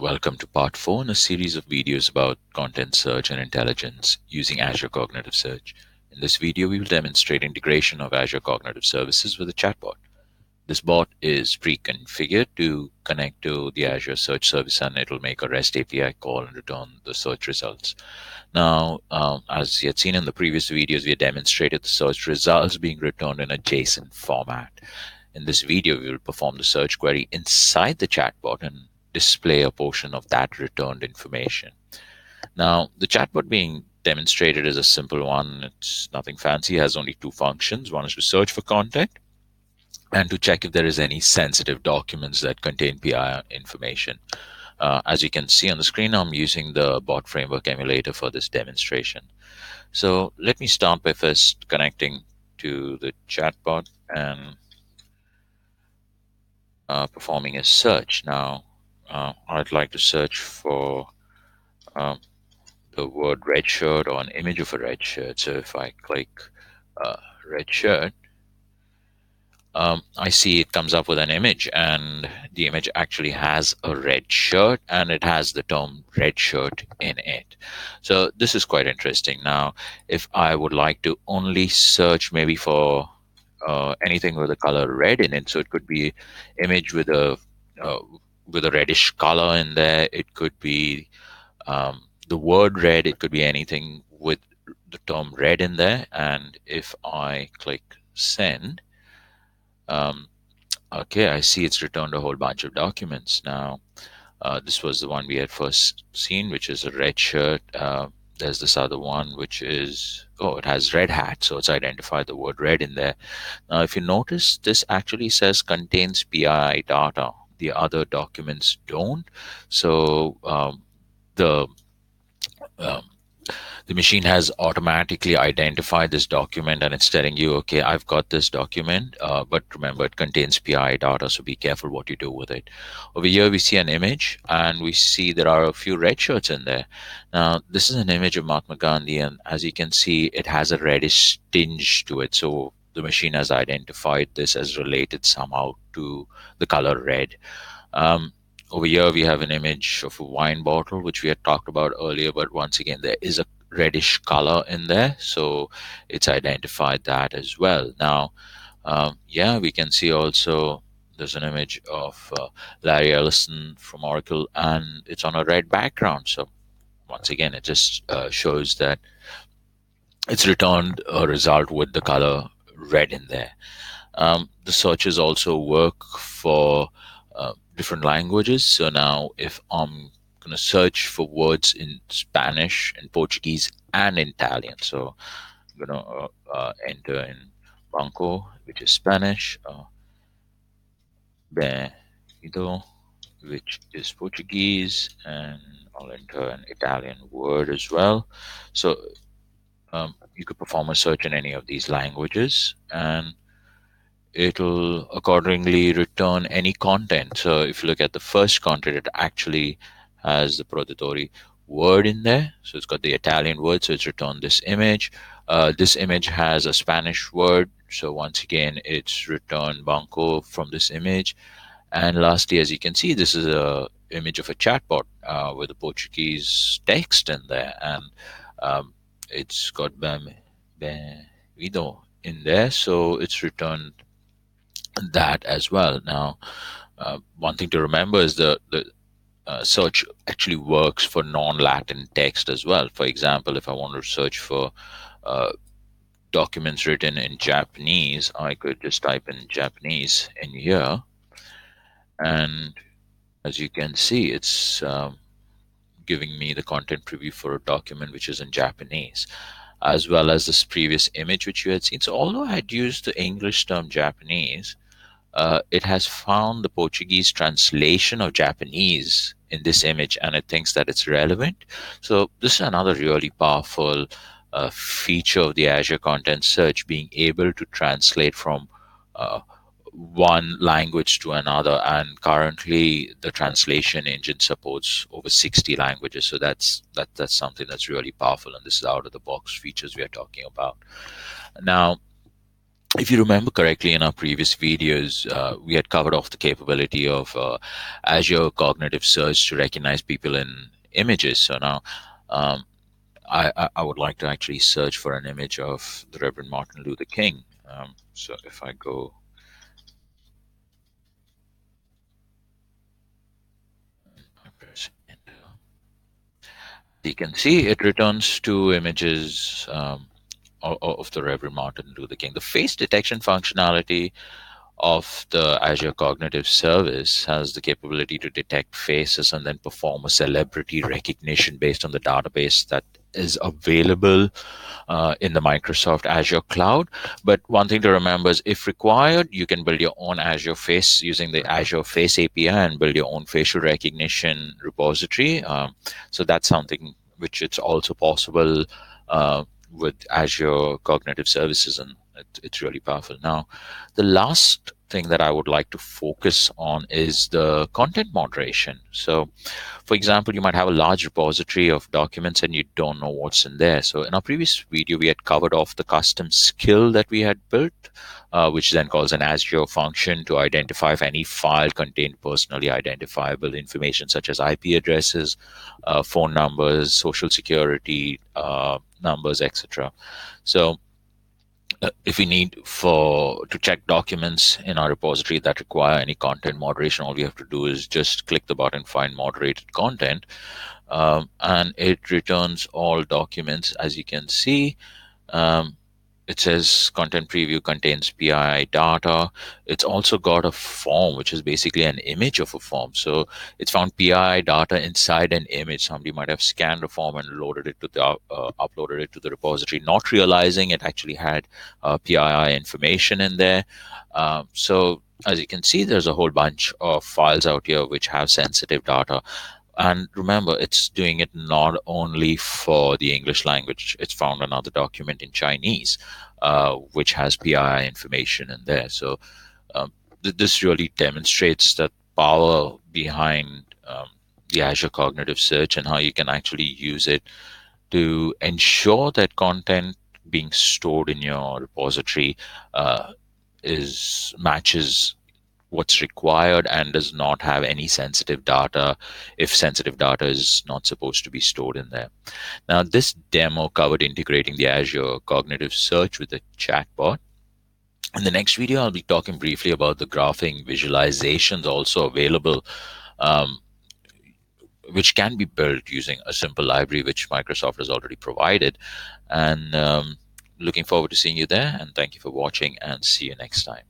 Welcome to part 4 in a series of videos about content search and intelligence using Azure Cognitive Search. In this video, we will demonstrate integration of Azure Cognitive Services with a chatbot. This bot is pre-configured to connect to the Azure Search Service, and it'll make a REST API call and return the search results. Now, as you had seen in the previous videos, we had demonstrated the search results being returned in a JSON format. In this video, we will perform the search query inside the chatbot and display a portion of that returned information. Now, the chatbot being demonstrated is a simple one. It's nothing fancy. It has only two functions. One is to search for content and to check if there is any sensitive documents that contain PI information. As you can see on the screen, I'm using the bot framework emulator for this demonstration. So let me start by first connecting to the chatbot and performing a search. Now, I'd like to search for um, the word red shirt or an image of a red shirt. So if I click red shirt, I see it comes up with an image, and the image actually has a red shirt and it has the term red shirt in it. So this is quite interesting. Now, if I would like to only search maybe for anything with the color red in it, so it could be image uh, with a reddish color in there. It could be the word red. It could be anything with the term red in there. And if I click send, um, okay, I see it's returned a whole bunch of documents. Now, this was the one we had first seen, which is a red shirt. There's this other one, which is, oh, it has red hat. So it's identified the word red in there. Now, if you notice, this actually says contains PII data. The other documents don't. So the um, the machine has automatically identified this document, and it's telling you, okay, I've got this document, but remember, it contains PI data, so be careful what you do with it. Over here, we see an image, and we see there are a few red shirts in there. Now, this is an image of Mahatma Gandhi, and as you can see, it has a reddish tinge to it. So the machine has identified this as related somehow to the color red. Um, Over here, we have an image of a wine bottle, which we had talked about earlier, but once again, there is a reddish color in there, so it's identified that as well. Now, yeah, we can see also there's an image of Larry Ellison from Oracle, and it's on a red background. So once again, it just shows that it's returned a result with the color red in there. The searches also work for different languages. So now if I'm going to search for words in Spanish and Portuguese and Italian, so I'm going to enter in banco, which is Spanish, bebido, which is Portuguese, and I'll enter an Italian word as well. So you could perform a search in any of these languages, and it'll accordingly return any content. So if you look at the first content, it actually has the Protettori word in there. So it's got the Italian word, so it's returned this image. This image has a Spanish word. So once again, it's returned Banco from this image. And lastly, as you can see, this is a image of a chatbot with a Portuguese text in there. And it's got Bem-vindo in there. So it's returned that as well. Now, one thing to remember is the search actually works for non-Latin text as well. For example, if I want to search for uh, documents written in Japanese, I could just type in Japanese in here, and as you can see, it's giving me the content preview for a document which is in Japanese, as well as this previous image which you had seen. So although I had used the English term Japanese, it has found the Portuguese translation of Japanese in this image, and it thinks that it's relevant. So this is another really powerful feature of the Azure Content Search, being able to translate from uh, one language to another. And currently, the translation engine supports over 60 languages. So that's something that's really powerful. And this is out of the box features we are talking about now. If you remember correctly, in our previous videos, we had covered off the capability of Azure Cognitive Search to recognize people in images. So now um, I would like to actually search for an image of the Reverend Martin Luther King. So if I go, I press enter, you can see it returns two images of the Reverend Martin Luther King. The face detection functionality of the Azure Cognitive Service has the capability to detect faces and then perform a celebrity recognition based on the database that is available in the Microsoft Azure cloud. But one thing to remember is, if required, you can build your own Azure Face using the Azure Face API and build your own facial recognition repository. So that's something which it's also possible with Azure Cognitive Services, and it's really powerful. Now, the last thing that I would like to focus on is the content moderation. So, for example, you might have a large repository of documents and you don't know what's in there. So, in our previous video, we had covered off the custom skill that we had built, which then calls an Azure function to identify if any file contained personally identifiable information such as IP addresses, phone numbers, social security numbers, etc. So, if we need for to check documents in our repository that require any content moderation, all we have to do is just click the button find moderated content, and it returns all documents. As you can see, um, it says content preview contains PII data. It's also got a form, which is basically an image of a form. So it's found PII data inside an image. Somebody might have scanned a form and loaded it to the uploaded it to the repository, not realizing it actually had PII information in there. So as you can see, there's a whole bunch of files out here which have sensitive data. And remember, it's doing it not only for the English language. It's found another document in Chinese, which has PII information in there. So this really demonstrates the power behind the Azure Cognitive Search and how you can actually use it to ensure that content being stored in your repository is matches what's required and does not have any sensitive data if sensitive data is not supposed to be stored in there. Now, this demo covered integrating the Azure Cognitive Search with a chatbot. In the next video, I'll be talking briefly about the graphing visualizations also available, um, which can be built using a simple library which Microsoft has already provided. And looking forward to seeing you there. And thank you for watching, and see you next time.